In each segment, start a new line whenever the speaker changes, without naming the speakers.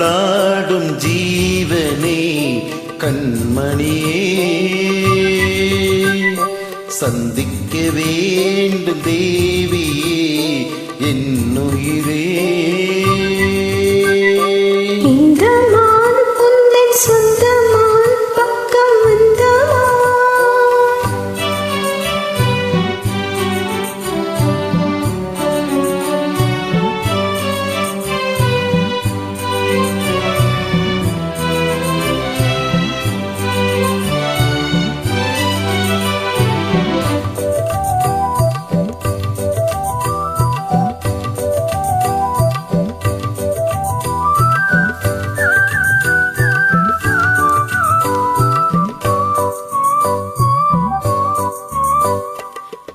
சிந்தைக்குள்ளாடும் ஜீவனே கண்மணியே சந்திக்க வேண்டும் தேவியே என்னுயிரே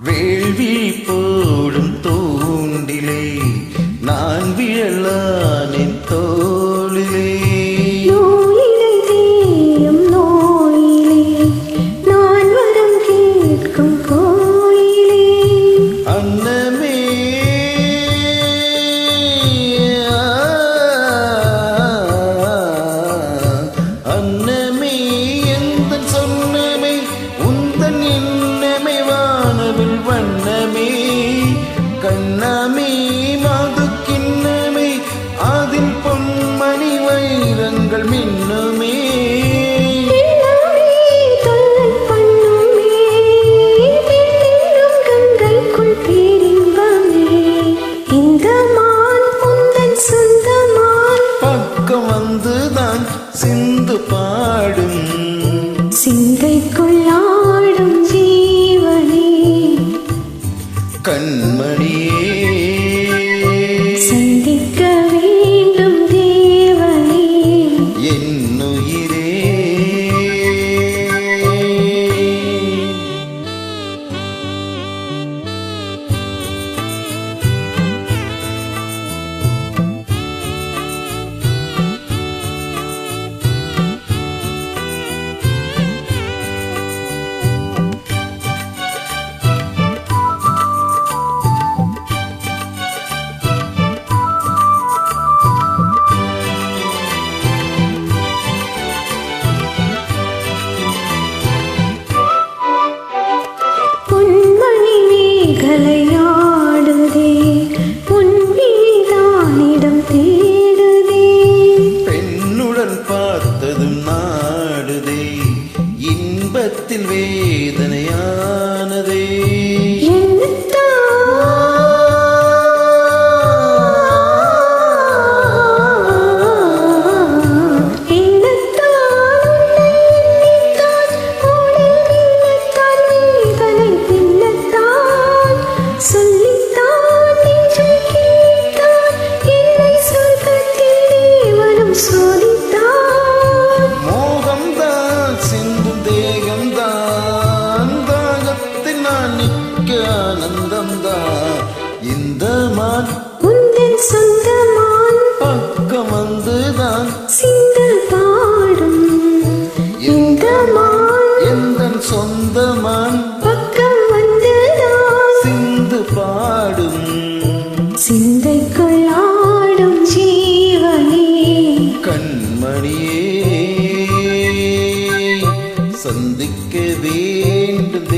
வேள்வி போடும் தூண்டிலே நான் விழலானேன் தோளிலே
நோயிலை தீயும் நோயிலே நான் வரம் கேட்கும் கோயிலே
அன்னமே அன்னமே எந்தன் சொன்னமை உந்தன் எண்ணமை வானவில் வண்ணமே கண்ணமே மது கிண்ணமே அதில் பொன்மணி வைரங்கள் மின்னுமே பக்கம் வந்துதான் சிந்து பாடும்
சிந்தைக்குள்ளாடும் ஜீவனே
கண்மணியே
சந்திக்க வேண்டும் தேவனே
என்னுயிரே
பொன்மணி மேகலையாடுதே பொன்விழிதானிடம் தேடுதே
பெண்ணுடன் பார்த்ததும் நாடுதே இன்பத்தில் வேதனையானதே மோகம்தான் சிந்தும் தேகம்தான் தாகத்தில் நான் நிற்க ஆனந்தம்தான் இந்த மான்
உந்தன் சொந்தமான்
பக்கம் வந்துதான்
சிங்கள் பாடும் இந்த மான்
எந்தன் சொந்தமான்
பக்கம் வந்துதான்
சிந்து பாடும்
சிந்தைக்குள்ளாடும் ஜீவனே
கண்மணியே சந்திக்க வேண்டும்